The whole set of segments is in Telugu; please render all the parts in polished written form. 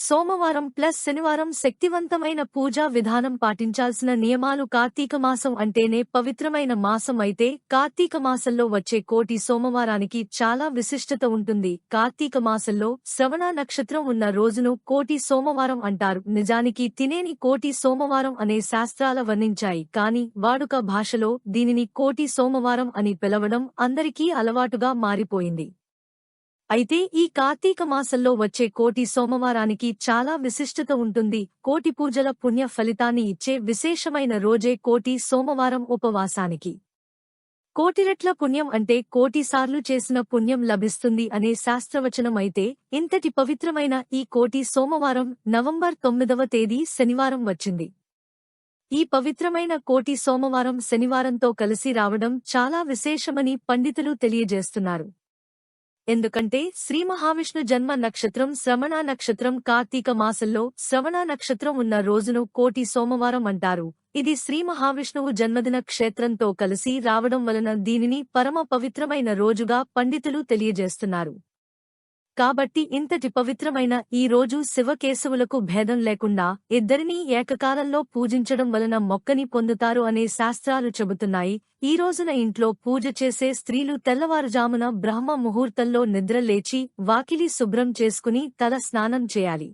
సోమవారం ప్లస్ శనివారం శక్తివంతమైన పూజా విధానం పాటించాల్సిన నియమాలు. కార్తీక మాసం అంటేనే పవిత్రమైన మాసం అయితే కార్తీక మాసంలో వచ్చే కోటి సోమవారానికి చాలా విశిష్టత ఉంటుంది. కార్తీక మాసంలో శ్రవణ నక్షత్రం ఉన్న రోజును కోటి సోమవారం అంటారు. నిజానికి తినేని కోటి సోమవారం అనే శాస్త్రాల వర్ణించాయి, కాని వాడుక భాషలో దీనిని కోటి సోమవారం అని పిలవడం అందరికీ అలవాటుగా మారిపోయింది. అయితే ఈ కార్తీక మాసంలో వచ్చే కోటి సోమవారానికి చాలా విశిష్టత ఉంటుంది. కోటి పూజల పుణ్య ఫలితాన్ని ఇచ్చే విశేషమైన రోజే కోటి సోమవారం. ఉపవాసానికి కోటి రెట్ల పుణ్యం అంటే కోటిసార్లు చేసిన పుణ్యం లభిస్తుంది అనే శాస్త్రవచనం. అయితే ఇంతటి పవిత్రమైన ఈ కోటి సోమవారం నవంబర్ 9వ తేదీ శనివారం వచ్చింది. ఈ పవిత్రమైన కోటి సోమవారం శనివారంతో కలిసి రావడం చాలా విశేషమని పండితులు తెలియజేస్తున్నారు. ఎందుకంటే శ్రీ మహావిష్ణు జన్మ నక్షత్రం శ్రవణ నక్షత్రం. కార్తీక మాసంలో శ్రవణ నక్షత్రం ఉన్న రోజును కోటి సోమవారం అంటారు. ఇది శ్రీ మహావిష్ణువు జన్మదిన క్షేత్రంతో కలిసి రావడం వలన దీనిని పరమ పవిత్రమైన రోజుగా పండితులు తెలియజేస్తున్నారు. కాబట్టి ఇంతటి పవిత్రమైన ఈ రోజు శివకేశవులకు భేదం లేకుండా ఇద్దరినీ ఏకకాలంలో పూజించడం వలన మొక్కని పొందుతారు అనే శాస్త్రాలు చెబుతున్నాయి. ఈ రోజున ఇంట్లో పూజ చేసే స్త్రీలు తెల్లవారుజామున బ్రహ్మ ముహూర్తంలో నిద్ర లేచి వాకిలి శుభ్రం చేసుకుని తల స్నానం చేయాలి.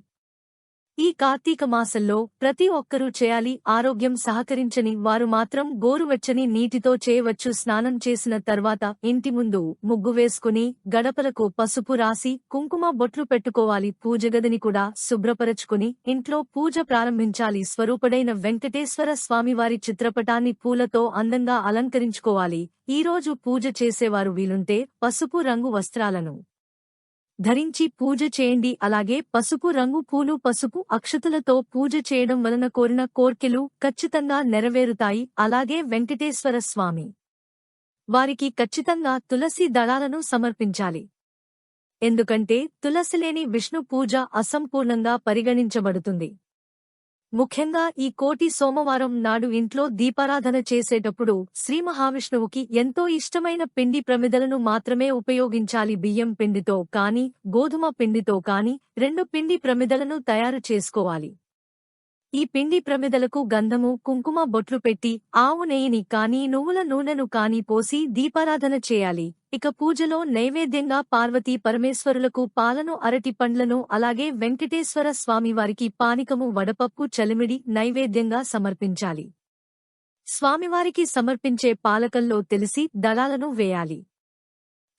ఈ కార్తీక మాసంలో ప్రతి ఒక్కరూ చేయాలి. ఆరోగ్యం సహకరించని వారు మాత్రం గోరువెచ్చని నీటితో చేయవచ్చు. స్నానం చేసిన తర్వాత ఇంటి ముందు ముగ్గు వేసుకుని గడపలకు పసుపు రాసి కుంకుమ బొట్లు పెట్టుకోవాలి. పూజగదిని కూడా శుభ్రపరచుకుని ఇంట్లో పూజ ప్రారంభించాలి. స్వరూపుడైన వెంకటేశ్వర స్వామివారి చిత్రపటాన్ని పూలతో అందంగా అలంకరించుకోవాలి. ఈరోజు పూజ చేసేవారు వీలుంటే పసుపు రంగు వస్త్రాలను ధరించి పూజ చేయండి. అలాగే పసుపు రంగు పూలు పసుపు అక్షతలతో పూజ చేయడం వలన కోరిన కోర్కెలు ఖచ్చితంగా నెరవేరుతాయి. అలాగే వెంకటేశ్వర స్వామి వారికి ఖచ్చితంగా తులసి దళాలను సమర్పించాలి. ఎందుకంటే తులసి లేని విష్ణు పూజ అసంపూర్ణంగా పరిగణించబడుతుంది. ముఖ్యంగా ఈ కోటి సోమవారం నాడు ఇంట్లో దీపారాధన చేసేటప్పుడు శ్రీ మహావిష్ణువుకి ఎంతో ఇష్టమైన పిండి ప్రమిదలను మాత్రమే ఉపయోగించాలి. బియ్యం పిండితో కాని గోధుమ పిండితో కాని 2 పిండి ప్రమిదలను తయారు చేసుకోవాలి. ఈ పిండి ప్రమిదలకు గంధము కుంకుమ బొట్లు పెట్టి ఆవు నెయ్యిని కాని నువ్వుల నూనెను కాని పోసి దీపారాధన చేయాలి. ఇక పూజలో నైవేద్యంగా పార్వతీ పరమేశ్వరులకు పాలను అరటి పండ్లను అలాగే వెంకటేశ్వర స్వామివారికి పానికము వడపప్పు చలిమిడి నైవేద్యంగా సమర్పించాలి. స్వామివారికి సమర్పించే పాలకల్లో తెలిసి దళాలను వేయాలి.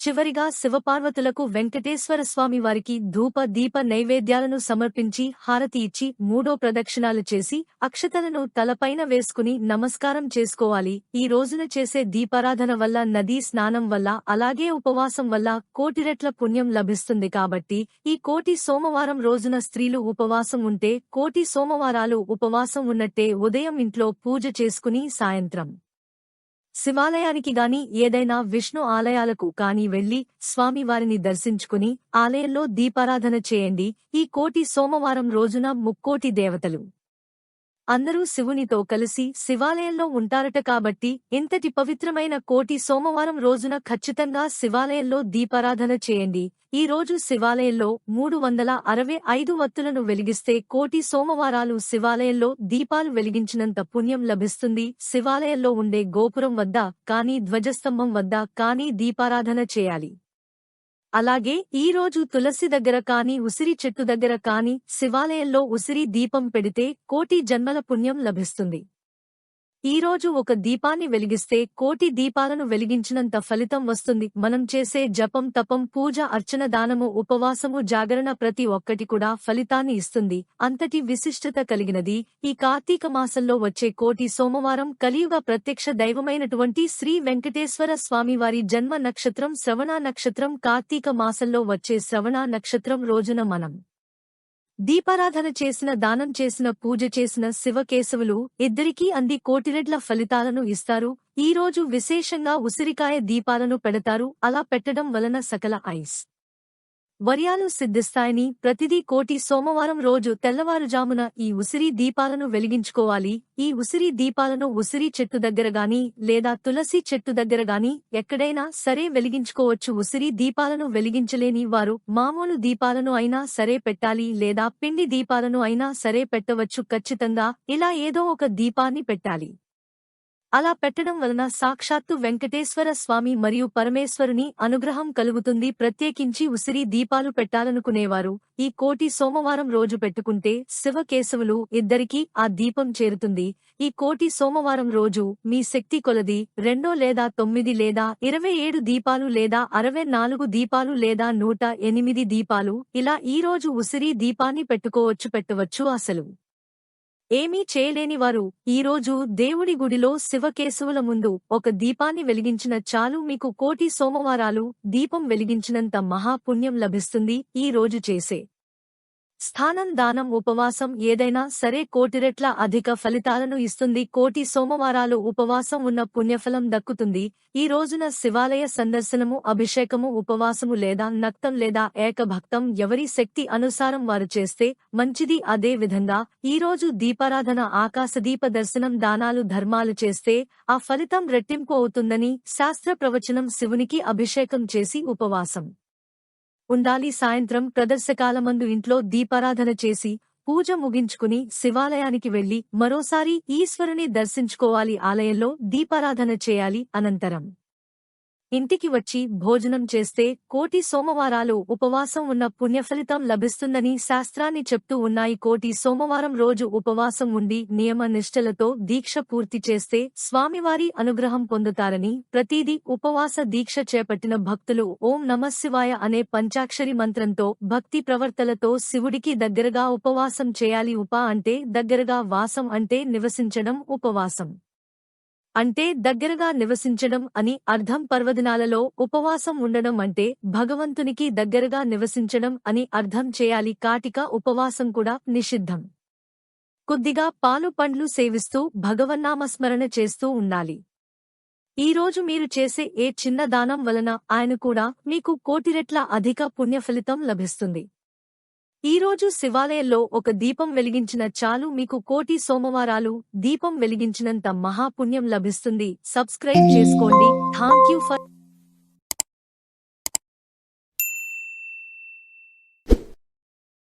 చివరిగా శివపార్వతులకు వెంకటేశ్వర స్వామివారికి ధూప దీప నైవేద్యాలను సమర్పించి హారతి ఇచ్చి 3 ప్రదక్షిణాలు చేసి అక్షతలను తలపైన వేసుకుని నమస్కారం చేసుకోవాలి. ఈ రోజున చేసే దీపారాధన వల్ల నదీ స్నానం వల్ల అలాగే ఉపవాసం వల్ల కోటి రెట్ల పుణ్యం లభిస్తుంది. కాబట్టి ఈ కోటి సోమవారం రోజున స్త్రీలు ఉపవాసం ఉంటే కోటి సోమవారాలు ఉపవాసం ఉన్నట్టే. ఉదయం ఇంట్లో పూజ చేసుకుని సాయంత్రం శివాలయానికి గాని ఏదైనా విష్ణు ఆలయాలకు కాని వెళ్లి స్వామివారిని దర్శించుకుని ఆలయంలో దీపారాధన చేయండి. ఈ కోటి సోమవారం రోజున ముక్కోటి దేవతలు అందరూ శివునితో కలిసి శివాలయంలో ఉంటారట. కాబట్టి ఇంతటి పవిత్రమైన కోటి సోమవారం రోజున ఖచ్చితంగా శివాలయంలో దీపారాధన చేయండి. ఈ రోజు శివాలయంలో 365 వత్తులను వెలిగిస్తే కోటి సోమవారాలు శివాలయంలో దీపాలు వెలిగించినంత పుణ్యం లభిస్తుంది. శివాలయంలో ఉండే గోపురం వద్ద కాని ధ్వజస్తంభం వద్ద కాని దీపారాధన చేయాలి. అలాగే ఈ రోజు తులసి దగ్గర కాని ఉసిరి చెట్టు దగ్గర కాని శివాలయంలో ఉసిరి దీపం పెడితే కోటి జన్మల పుణ్యం లభిస్తుంది. ఈ రోజు ఒక దీపాన్ని వెలిగిస్తే కోటి దీపాలను వెలిగించినంత ఫలితం వస్తుంది. మనం చేసే జపం తపం పూజ అర్చన దానము ఉపవాసము జాగరణ ప్రతి ఒక్కటి కూడా ఫలితాన్ని ఇస్తుంది. అంతటి విశిష్టత కలిగినది ఈ కార్తీక మాసంలో వచ్చే కోటి సోమవారం. కలియుగ ప్రత్యక్ష దైవమైనటువంటి శ్రీ వెంకటేశ్వర స్వామివారి జన్మ నక్షత్రం శ్రవణ నక్షత్రం. కార్తీక మాసంలో వచ్చే శ్రవణ నక్షత్రం రోజున మనం దీపారాధన చేసిన దానం చేసిన పూజ చేసిన శివకేశవులు ఇద్దరికీ అంది కోటిరెడ్ల ఫలితాలను ఇస్తారు. ఈ రోజు విశేషంగా ఉసిరికాయ దీపాలను పెడతారు. అలా పెట్టడం వలన సకల ఐస్ వర్యాలు సిద్ధిస్తాయని ప్రతిదీ కోటి సోమవారం రోజు తెల్లవారుజామున ఈ ఉసిరి దీపాలను వెలిగించుకోవాలి. ఈ ఉసిరి దీపాలను ఉసిరి చెట్టు దగ్గర గాని లేదా తులసి చెట్టు దగ్గర గాని ఎక్కడైనా సరే వెలిగించుకోవచ్చు. ఉసిరి దీపాలను వెలిగించలేని వారు మామూలు దీపాలను అయినా సరే పెట్టాలి లేదా పిండి దీపాలను అయినా సరే పెట్టవచ్చు. ఖచ్చితంగా ఇలా ఏదో ఒక దీపాన్ని పెట్టాలి. అలా పెట్టడం వలన సాక్షాత్తు వెంకటేశ్వర స్వామి మరియు పరమేశ్వరుని అనుగ్రహం కలుగుతుంది. ప్రత్యేకించి ఉసిరి దీపాలు పెట్టాలనుకునేవారు ఈ కోటి సోమవారం రోజు పెట్టుకుంటే శివకేశవులు ఇద్దరికీ ఆ దీపం చేరుతుంది. ఈ కోటి సోమవారం రోజు మీ శక్తి కొలది 2 లేదా 9 లేదా 27 దీపాలు లేదా 64 దీపాలు లేదా 108 దీపాలు ఇలా ఈ రోజు ఉసిరి దీపాన్ని పెట్టవచ్చు. అసలు ఏమీ చేయలేని వారు ఈరోజు దేవుడి గుడిలో శివకేశవుల ముందు ఒక దీపాన్ని వెలిగించిన చాలు. మీకు కోటి సోమవారాలు దీపం వెలిగించినంత మహాపుణ్యం లభిస్తుంది. ఈ రోజు చేసే స్థానం దానం ఉపవాసం ఏదైనా సరే కోటి రెట్ల అధిక ఫలితాలను ఇస్తుంది. కోటి సోమవారాలు ఉపవాసం ఉన్న పుణ్యఫలం దక్కుతుంది. ఈ రోజున శివాలయ సందర్శనము అభిషేకము ఉపవాసము లేదా నక్తం లేదా ఏకభక్తం ఎవరి శక్తి అనుసారం వారు చేస్తే మంచిది. అదే విధంగా ఈ రోజు దీపారాధన ఆకాశదీప దర్శనం దానాలు ధర్మాలు చేస్తే ఆ ఫలితం రెట్టింపు అవుతుందని శాస్త్ర ప్రవచనం. శివునికి అభిషేకం చేసి ఉపవాసం ఉండాలి. సాయంత్రం ప్రదర్శకాలమందు ఇంట్లో దీపారాధన చేసి పూజ ముగించుకుని శివాలయానికి వెళ్లి మరోసారి ఈశ్వరుని దర్శించుకోవాలి. ఆలయంలో దీపారాధన చేయాలి. అనంతరం ఇంటికి వచ్చి భోజనం చేస్తే కోటి సోమవారాలు ఉపవాసం ఉన్న పుణ్యఫలితం లభిస్తుందని శాస్త్రాన్ని చెప్తూ ఉన్నాయి. కోటి సోమవారం రోజు ఉపవాసం ఉండి నియమ నిష్ఠలతో దీక్ష పూర్తి చేస్తే స్వామివారి అనుగ్రహం పొందుతారని ప్రతిదీ ఉపవాస దీక్ష చేపట్టిన భక్తులు ఓం నమఃశివాయ అనే పంచాక్షరి మంత్రంతో భక్తి ప్రవర్తలతో శివుడికి దగ్గరగా ఉపవాసం చేయాలి. ఉప అంటే దగ్గరగా, వాసం అంటే నివసించడం, ఉపవాసం అంటే దగ్గరగా నివసించడం అని అర్థం. పర్వదినాలలో ఉపవాసం ఉండడం అంటే భగవంతునికి దగ్గరగా నివసించడం అని అర్థం చేయాలి. కాటిక ఉపవాసం కూడా నిషిద్ధం. కొద్దిగా పాలు పండ్లు సేవిస్తూ భగవన్నామస్మరణ చేస్తూ ఉండాలి. ఈరోజు మీరు చేసే ఏ చిన్న దానం వలన ఆయన కూడా మీకు కోటి రెట్ల అధిక పుణ్యఫలితం లభిస్తుంది. ఈరోజు శివాలయంలో ఒక దీపం వెలిగించిన చాలు. మీకు కోటి సోమవారాలు దీపం వెలిగించినంత మహాపుణ్యం లభిస్తుంది. సబ్స్క్రైబ్ చేసుకోండి. Thank you for